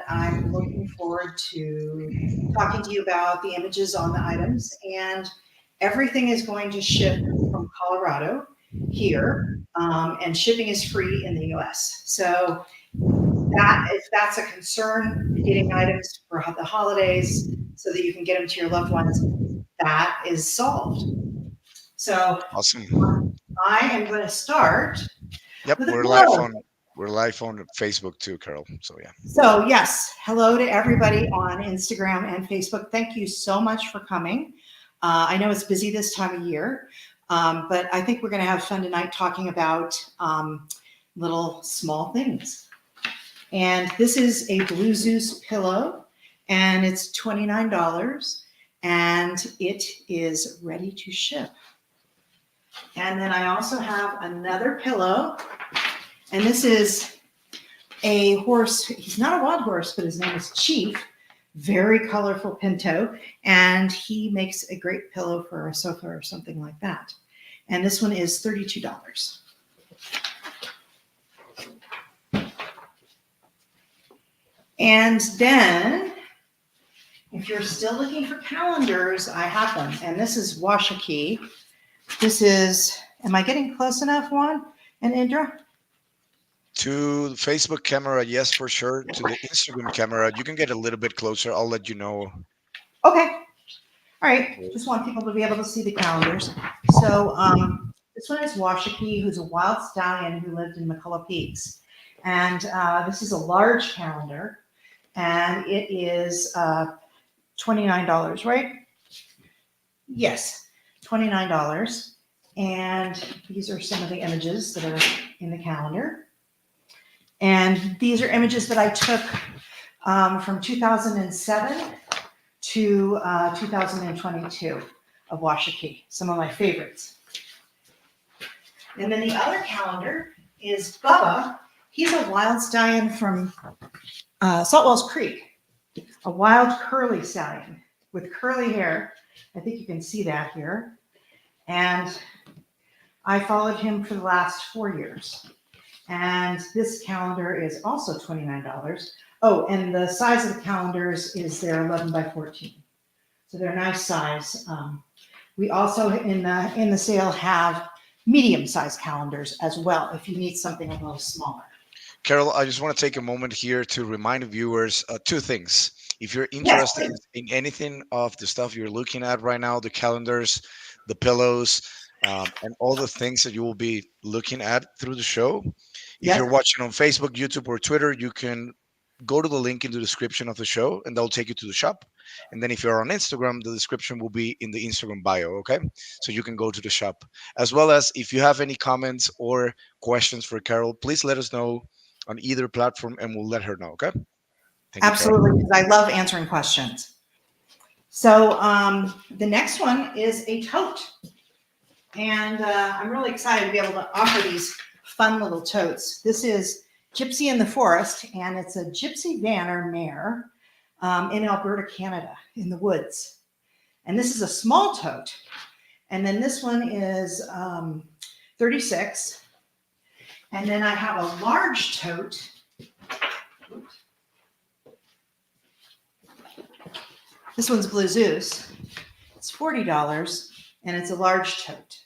and I'm looking forward to talking to you about the images on the items. And everything is going to ship from Colorado here, and shipping is free in the US. So that if that's a concern, getting items for the holidays so that you can get them to your loved ones, that is solved. So Awesome. I am going to start Yep, with a hello. we're live on Facebook too, Carol. So yeah. So yes, hello to everybody on Instagram and Facebook. Thank you so much for coming. I know it's busy this time of year, but I think we're going to have fun tonight talking about little small things. And this is a Blue Zeus pillow, and it's $29, and it is ready to ship. And then I also have another pillow, and this is a horse. He's not a wild horse, but his name is Chief. Very colorful pinto, and he makes a great pillow for a sofa or something like that. And this one is $32. And then, if you're still looking for calendars, I have them. And this is Washaki. This is, am I getting close enough, Juan and Indra? To the Facebook camera, yes, for sure. To the Instagram camera, you can get a little bit closer. I'll let you know. Okay. All right. Just want people to be able to see the calendars. So this one is Washaki, who's a wild stallion who lived in McCullough Peaks. And this is a large calendar, and it is $29, right? Yes, $29. And these are some of the images that are in the calendar. And these are images that I took from 2007 to 2022 of Washaki, some of my favorites. And then the other calendar is Bubba. He's a wild stallion from Salt Wells Creek, a wild curly stallion with curly hair. I think you can see that here. And I followed him for the last 4 years. And this calendar is also $29. Oh, and the size of the calendars is they're 11 by 14. So they're a nice size. We also in the sale have medium-sized calendars as well if you need something a little smaller. Carol, I just want to take a moment here to remind the viewers two things. If you're Yes, interested please. in anything of the stuff you're looking at right now, the calendars, the pillows, and all the things that you will be looking at through the show, if Yes, you're watching on Facebook, YouTube, or Twitter, you can go to the link in the description of the show and that'll take you to the shop. And then if you're on Instagram, the description will be in the Instagram bio, okay? So you can go to the shop. As well as if you have any comments or questions for Carol, please let us know on either platform and we'll let her know, okay? Thank you, Carol. absolutely, because I love answering questions. So the next one is a tote. And I'm really excited to be able to offer these fun little totes. This is Gypsy in the Forest, and it's a gypsy van or mare in Alberta, Canada, in the woods. And this is a small tote. And then this one is 36. And then I have a large tote. This one's Blue Zeus. It's $40, and it's a large tote.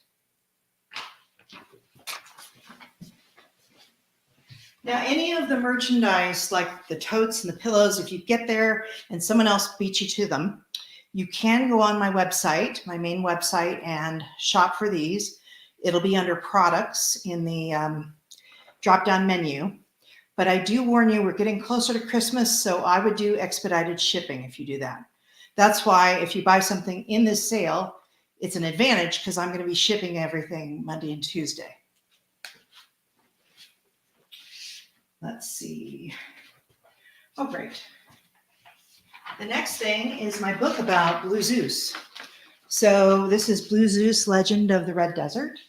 Now, any of the merchandise, like the totes and the pillows, if you get there and someone else beats you to them, you can go on my website, my main website, and shop for these. It'll be under products in the drop-down menu. But I do warn you, we're getting closer to Christmas, so I would do expedited shipping if you do that. That's why if you buy something in this sale, it's an advantage because I'm going to be shipping everything Monday and Tuesday. Let's see. Oh, great. The next thing is my book about Blue Zeus. So this is Blue Zeus, Legend of the Red Desert.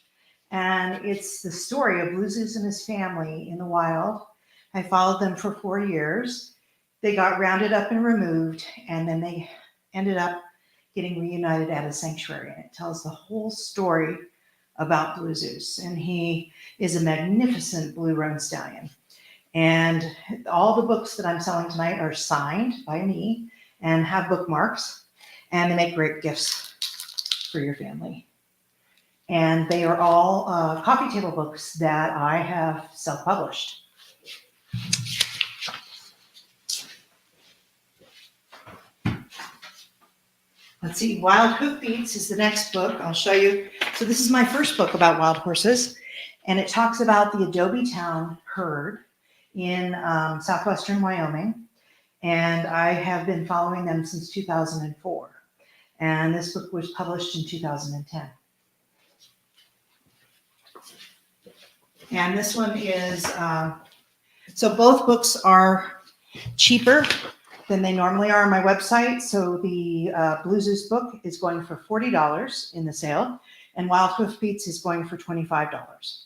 And it's the story of Blue Zeus and his family in the wild. I followed them for 4 years. They got rounded up and removed, and then they ended up getting reunited at a sanctuary. And it tells the whole story about Blue Zeus. And he is a magnificent blue roan stallion. And all the books that I'm selling tonight are signed by me and have bookmarks, and they make great gifts for your family. And they are all coffee table books that I have self-published. Let's see, Wild Hoofbeats is the next book. I'll show you. So this is my first book about wild horses, and it talks about the Adobe Town herd in southwestern Wyoming, and I have been following them since 2004. And this book was published in 2010. And this one is, so both books are cheaper than they normally are on my website. So the Blue Zeus book is going for $40 in the sale, and Wild Hoofbeats is going for $25.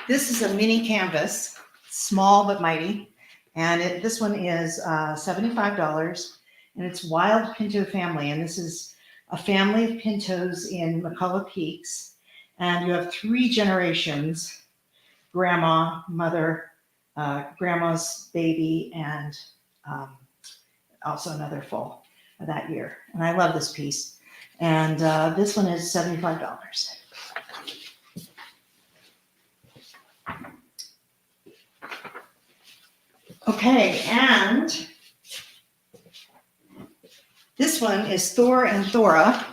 This is a mini canvas, small but mighty, and this one is $75, and it's Wild Pinto Family, and this is a family of pintos in McCullough Peaks, and you have 3 generations: grandma, mother, grandma's baby, and also another foal of that year. And I love this piece. And this one is $75. Okay, and this one is Thor and Thora.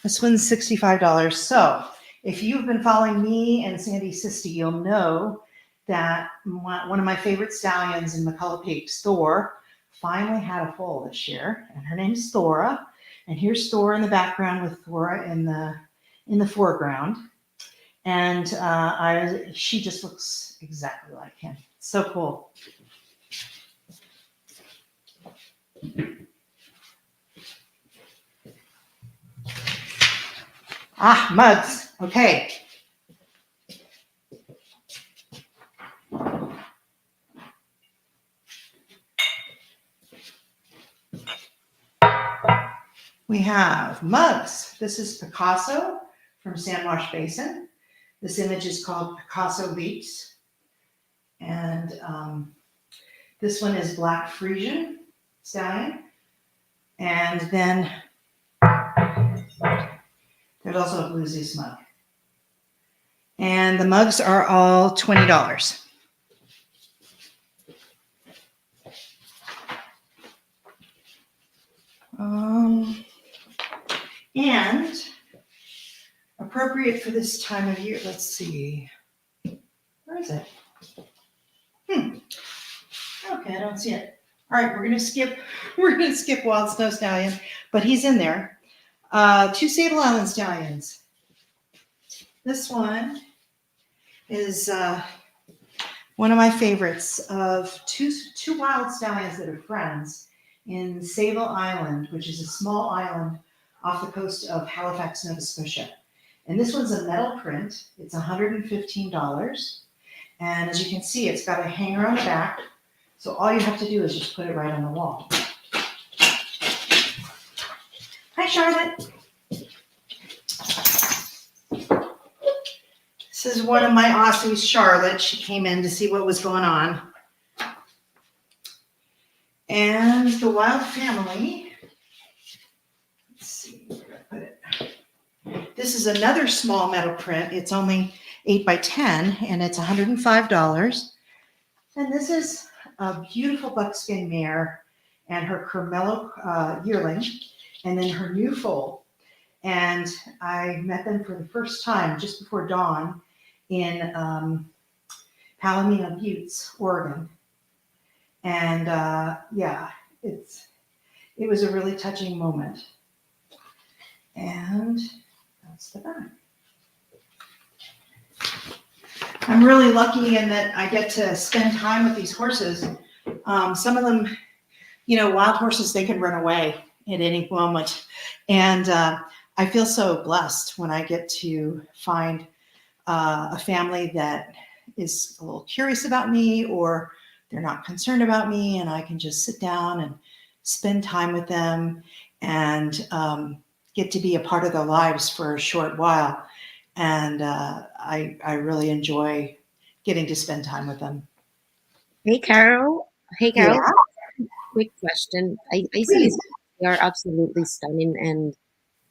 This one's $65. So if you've been following me and Sandy Sisti, you'll know that one of my favorite stallions in McCullough Peaks, Thor, finally had a foal this year, and her name's Thora. And here's Thor in the background with Thora in the foreground. And she just looks exactly like him. So cool. Mugs. Okay. We have mugs. This is Picasso from Sandwash Basin. This image is called Picasso Leaps. And this one is Black Frisian Stallion. And then there's also a Blue Zeus mug. And the mugs are all $20. And appropriate for this time of year, let's see. Where is it? Okay, I don't see it. All right, we're gonna skip Wild Snow Stallion, but he's in there. 2 Sable Island Stallions. This one is one of my favorites of two wild stallions that are friends in Sable Island, which is a small island off the coast of Halifax, Nova Scotia. And this one's a metal print. It's $115. And as you can see, it's got a hanger on the back. So all you have to do is just put it right on the wall. Hi, Charlotte. This is one of my Aussies, Charlotte. She came in to see what was going on. And the Wild Family. Let's see where I put it. This is another small metal print. It's only 8 by 10, and it's $105. And this is a beautiful buckskin mare and her Carmelo yearling, and then her new foal. And I met them for the first time just before dawn in Palomino Buttes, Oregon. And yeah, it was a really touching moment. And that's the back. I'm really lucky in that I get to spend time with these horses. Some of them, wild horses, they can run away at any moment. And I feel so blessed when I get to find a family that is a little curious about me, or they're not concerned about me, and I can just sit down and spend time with them and get to be a part of their lives for a short while. and I really enjoy getting to spend time with them. Hey, Carol. Hey, Yeah, Carol. Quick question. I see these. please. They are absolutely stunning, and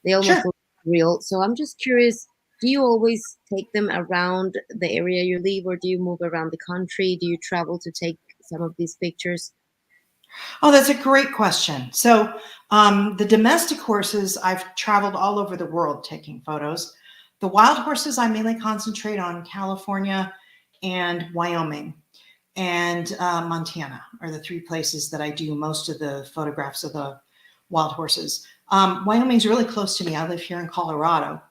they almost Sure. look real. So I'm just curious. Do you always take them around the area you live, or do you move around the country? Do you travel to take some of these pictures? Oh, that's a great question. So, the domestic horses, I've traveled all over the world taking photos. The wild horses, I mainly concentrate on California and Wyoming and Montana are the three places that I do most of the photographs of the wild horses. Wyoming's really close to me. I live here in Colorado.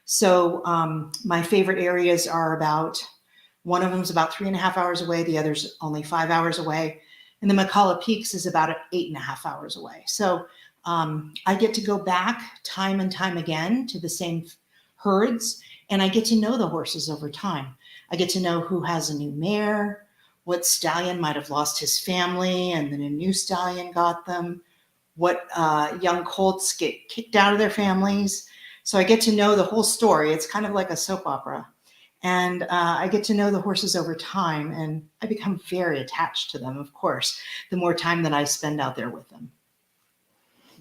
So, my favorite areas are about one of them is about 3.5 hours away. The other's only 5 hours away. And the McCullough Peaks is about 8.5 hours away. So I get to go back time and time again to the same herds, and I get to know the horses over time. I get to know who has a new mare, what stallion might have lost his family, and then a new stallion got them, what young colts get kicked out of their families. So I get to know the whole story. It's kind of like a soap opera. And I get to know the horses over time, and I become very attached to them, of course, the more time that I spend out there with them.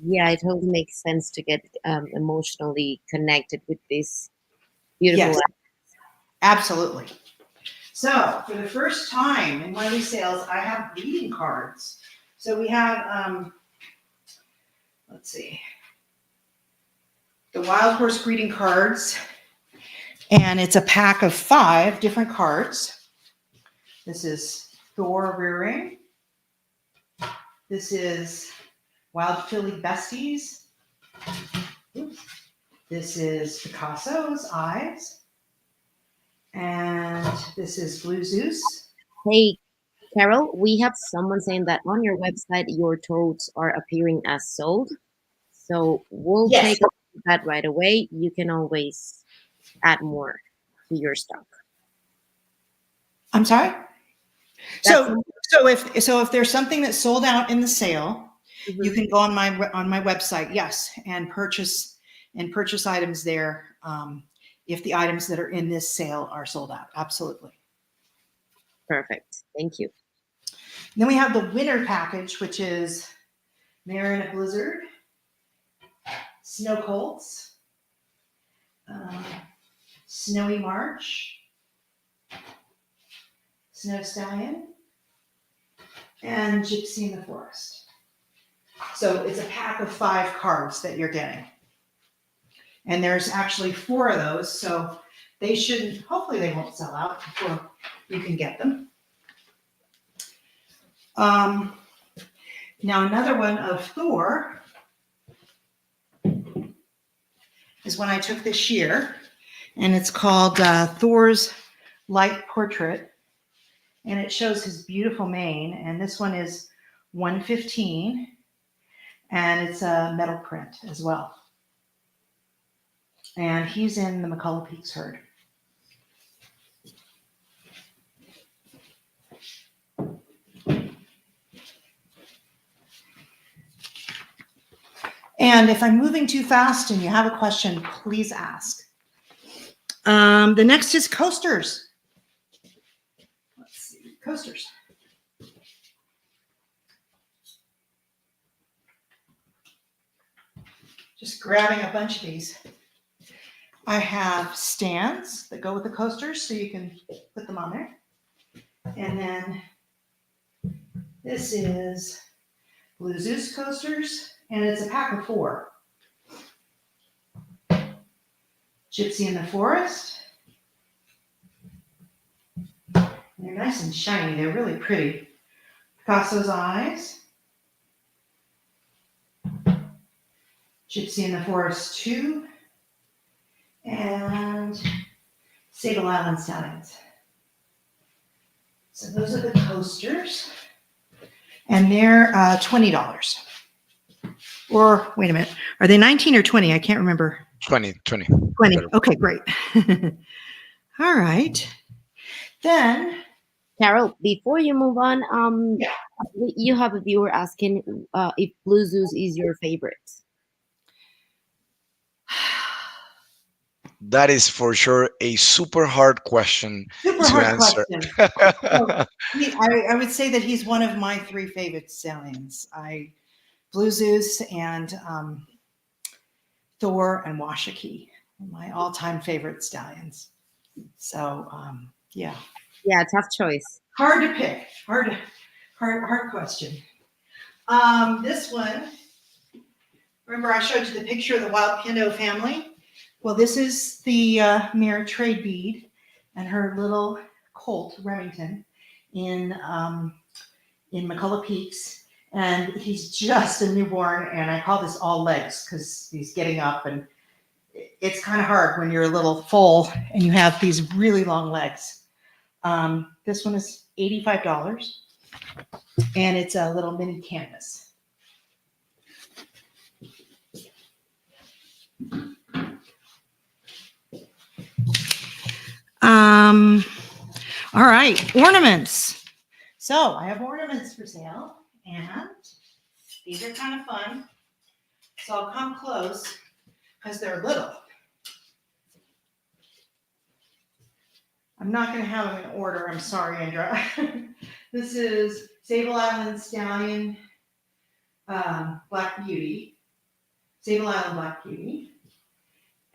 Yeah, it totally makes sense to get emotionally connected with this beautiful. Yes, absolutely. So, for the first time in one of these sales, I have greeting cards. So, we have, let's see, the Wild Horse greeting cards, and it's a pack of 5 different cards. This is Thor rearing. This is Wild Filly Besties. Oops. This is Picasso's eyes. And this is Blue Zeus. Hey, Carol, we have someone saying that on your website your totes are appearing as sold. So we'll Yes. take that right away. You can always add more to your stock. I'm sorry. That's So if there's something that's sold out in the sale, you Mhm. can go on my website, yes, and purchase items there. If the items that are in this sale are sold out, absolutely. Perfect. Thank you. Then we have the winter package, which is Mare in a Blizzard, Snow Colts, um, Snowy March, Snow Stallion, and Gypsy in the Forest. So it's a pack of 5 cards that you're getting. And there's actually 4 of those, so they shouldn't, hopefully they won't sell out before you can get them. Now another one of Thor is one I took this year, and it's called Thor's Light Portrait, and it shows his beautiful mane, and this one is 115, and it's a metal print as well. And he's in the McCullough Peaks herd. And if I'm moving too fast and you have a question, please ask. The next is coasters. Let's see, coasters. Just grabbing a bunch of these. I have stands that go with the coasters, so you can put them on there. And then this is Blue Zeus coasters, and it's a pack of 4. Gypsy in the Forest. They're nice and shiny. They're really pretty. Picasso's eyes. Gypsy in the Forest 2. And Sable Island Stallions. So those are the coasters. And they're $20. Or wait a minute. Are they 19 or 20? I can't remember. 20. 20. Okay, great. All right. Then, Carol, before you move on, Yeah. you have a viewer asking if Blue Zeus is your favorite. That is for sure a super hard question Super to hard answer. question. So, I would say that he's one of my three favorite stallions. Blue Zeus and Thor and Washaki, my all-time favorite stallions. So yeah, Yeah, tough choice. hard to pick. Hard question. This one. Remember, I showed you the picture of the wild Pinto family. Well, this is the mare trade bead and her little colt Remington in McCullough Peaks, and he's just a newborn. And I call this all legs because he's getting up, and it's kind of hard when you're a little foal and you have these really long legs. This one is $85, and it's a little mini canvas. All right, ornaments. So I have ornaments for sale, and these are kind of fun. So I'll come close because they're little. I'm not going to have them in order. I'm sorry, Andra. This is Sable Island Stallion Black Beauty. Sable Island Black Beauty.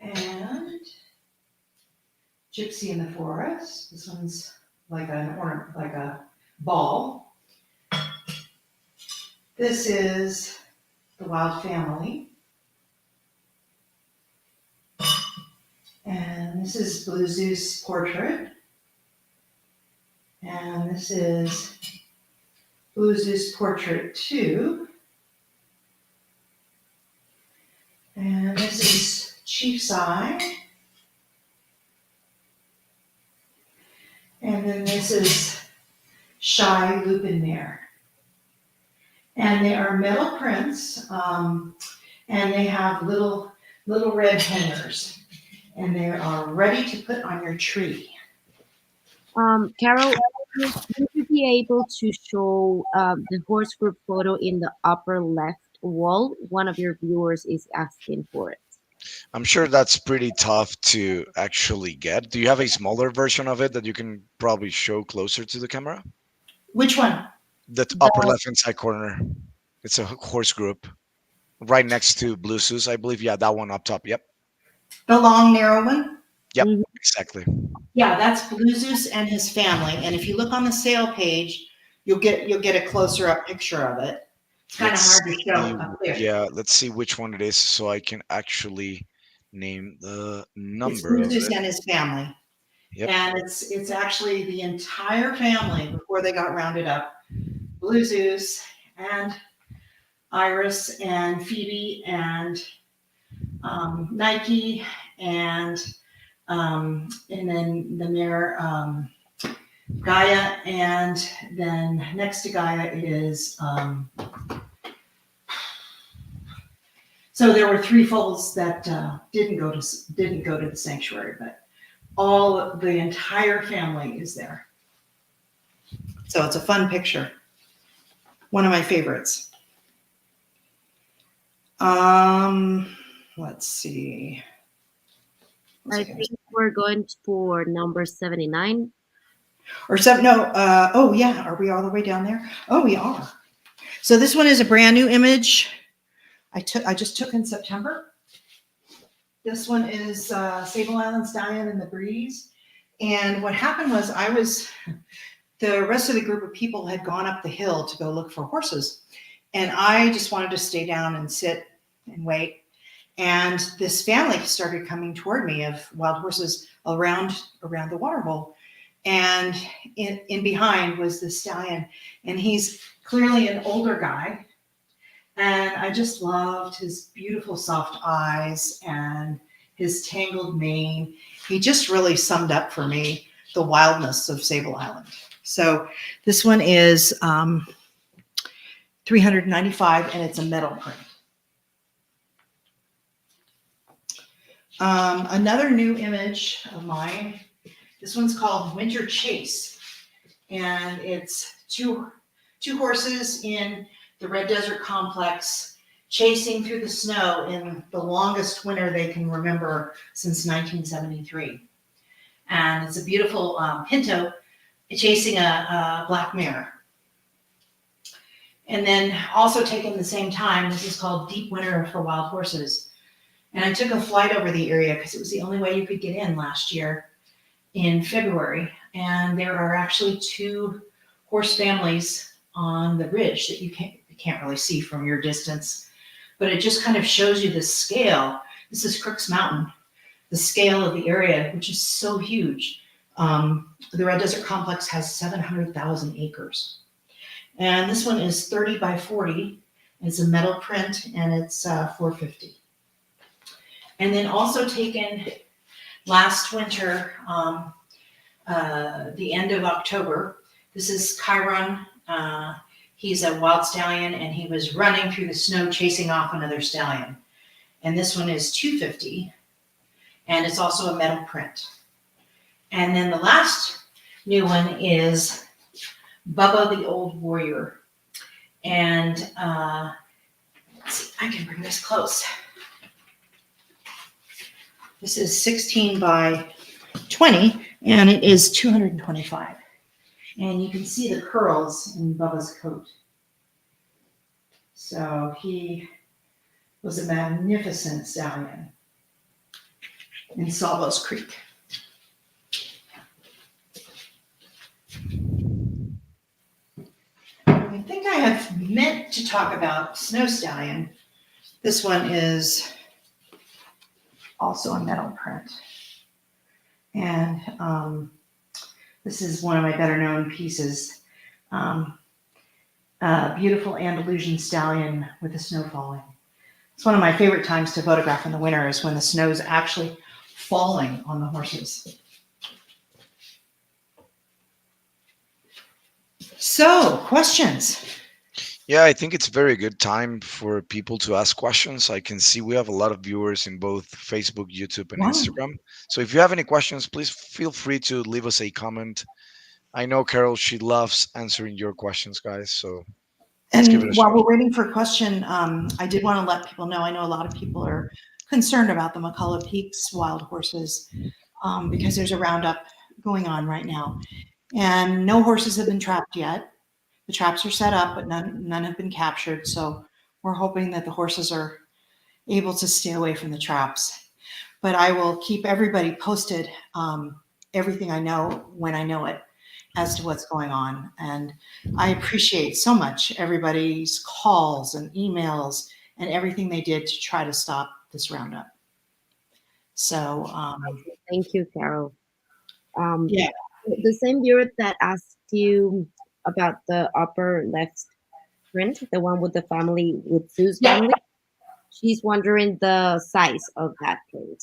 And Gypsy in the Forest. This one's like an ornament, like a ball. This is the Wild Family. And this is Blue Zeus Portrait. And this is Blue Zeus Portrait 2. And this is Chief's Eye. And then this is Shy Lupin Mare. And they are metal prints, and they have little red hangers. And they are ready to put on your tree. Carol, would you be able to show the horse group photo in the upper left wall? One of your viewers is asking for it. I'm sure that's pretty tough to actually get. Do you have a smaller version of it that you can probably show closer to the camera? Which one? The upper left hand side corner. It's a horse group right next to Blue Zeus, I believe. Yeah, that one up top. Yep. The long, narrow one? Yep. Mhm. Exactly. Yeah, that's Blue Zeus and his family. And if you look on the sale page, you'll get a closer up picture of it. It's kind of Let's hard to show see. up there. Yeah, let's see which one it is so I can actually name the It's number Blue of Zeus it. and his family. Yep. And it's actually the entire family before they got rounded up. Blue Zeus and Iris and Phoebe and Nike and then the mare Gaia, and then next to Gaia is so there were three foals that didn't go to the sanctuary, but the entire family is there. So it's a fun picture. One of my favorites. Let's see. I think we're going for number 79. Or seven, no, oh yeah, are we all the way down there? Oh, we are. So this one is a brand new image I just took in September. This one is Sable Island Stallion in the Breeze. And what happened was the rest of the group of people had gone up the hill to go look for horses. And I just wanted to stay down and sit and wait. And this family started coming toward me of wild horses around the water hole. And in behind was the stallion. And he's clearly an older guy. And I just loved his beautiful soft eyes and his tangled mane. He just really summed up for me the wildness of Sable Island. So this one is $395, and it's a metal print. Another new image of mine. This one's called Winter Chase, and it's two horses in the Red Desert Complex, chasing through the snow in the longest winter they can remember since 1973. And it's a beautiful pinto chasing a black mare. And then also taken the same time, this is called Deep Winter for Wild Horses. And I took a flight over the area because it was the only way you could get in last year in February. And there are actually 2 horse families on the ridge that you can't really see from your distance. But it just kind of shows you the scale. This is Crooks Mountain, the scale of the area, which is so huge. The Red Desert Complex has 700,000 acres. And this one is 30 by 40. It's a metal print and it's $450. And then also taken last winter, the end of October. This is Chiron. He's a wild stallion and he was running through the snow chasing off another stallion. And this one is $250. And it's also a metal print. And then the last new one is Bubba the Old Warrior. And let's see, I can bring this close. This is 16 by 20, and it is $225. And you can see the curls in Bubba's coat. So he was a magnificent stallion in Salvos Creek. I think I have meant to talk about Snow Stallion. This one is also a metal print. And this is one of my better known pieces. Beautiful Andalusian stallion with the snow falling. It's one of my favorite times to photograph in the winter is when the snow is actually falling on the horses. So, questions? Yeah, I think it's a very good time for people to ask questions. I can see we have a lot of viewers in both Facebook, YouTube, and Wow. Instagram. So if you have any questions, please feel free to leave us a comment. I know Carol, she loves answering your questions, guys. So let's give it a And while shot. we're waiting for a question, I did want to let people know, I know a lot of people are concerned about the McCullough Peaks wild horses because there's a roundup going on right now. And no horses have been trapped yet. The traps are set up, but none have been captured. So we're hoping that the horses are able to stay away from the traps. But I will keep everybody posted, everything I know when I know it, as to what's going on. And I appreciate so much everybody's calls and emails and everything they did to try to stop this roundup. So Thank you, Carol. yeah. The same viewer that asked you about the upper left print, the one with the family, with Sue's Yeah. family, she's wondering the size of that print.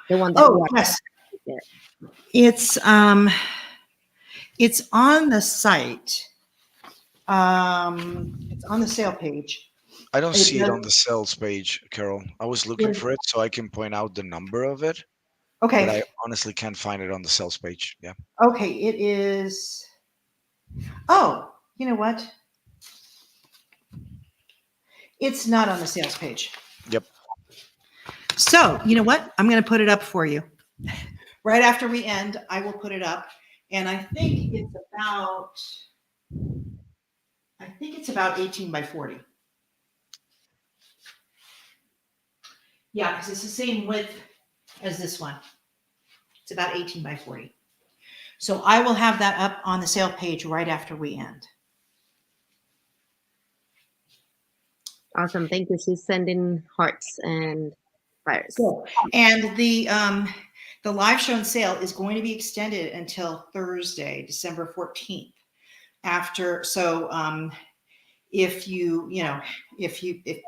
The one that Oh, yes. there. It's on the site. It's on the sale page. I don't It see it does- on the sales page, Carol. I was looking for it so I can point out the number of it, but Okay. I honestly can't find it on the sales page. Yeah. Okay. It is. Oh, you know what? It's not on the sales page. Yep. So, you know what? I'm going to put it up for you. Right after we end, I will put it up. And I think it's about 18 by 40. Yeah, because it's the same width as this one. It's about 18 by 40. So I will have that up on the sale page right after we end. Awesome. Thank you. She's sending hearts and fires. Cool. And the live show and sale is going to be extended until Thursday, December 14th. If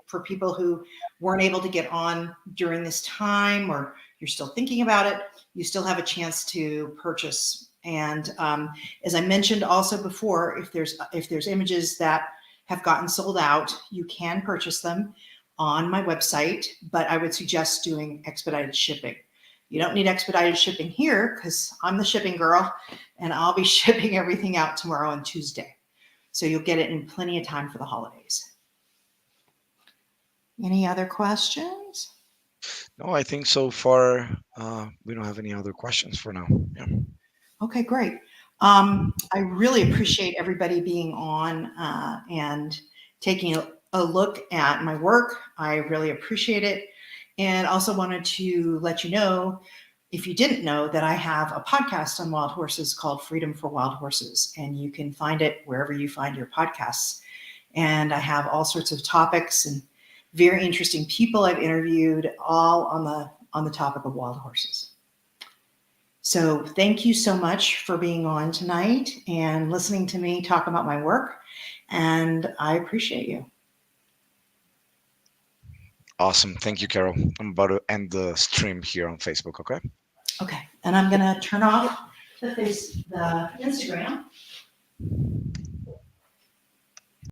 for people who weren't able to get on during this time, or you're still thinking about it, you still have a chance to purchase. And as I mentioned also before, if there's images that have gotten sold out, you can purchase them on my website, but I would suggest doing expedited shipping. You don't need expedited shipping here because I'm the shipping girl and I'll be shipping everything out tomorrow and Tuesday. So you'll get it in plenty of time for the holidays. Any other questions? No, I think so far we don't have any other questions for now. Yeah. Okay, great. I really appreciate everybody being on and taking a look at my work. I really appreciate it. And also wanted to let you know, if you didn't know, that I have a podcast on wild horses called Freedom for Wild Horses, and you can find it wherever you find your podcasts. And I have all sorts of topics and very interesting people I've interviewed, all on the topic of wild horses. So thank you so much for being on tonight and listening to me talk about my work. And I appreciate you. Awesome. Thank you, Carol. I'm about to end the stream here on Facebook, okay? Okay. And I'm going to turn off the Instagram.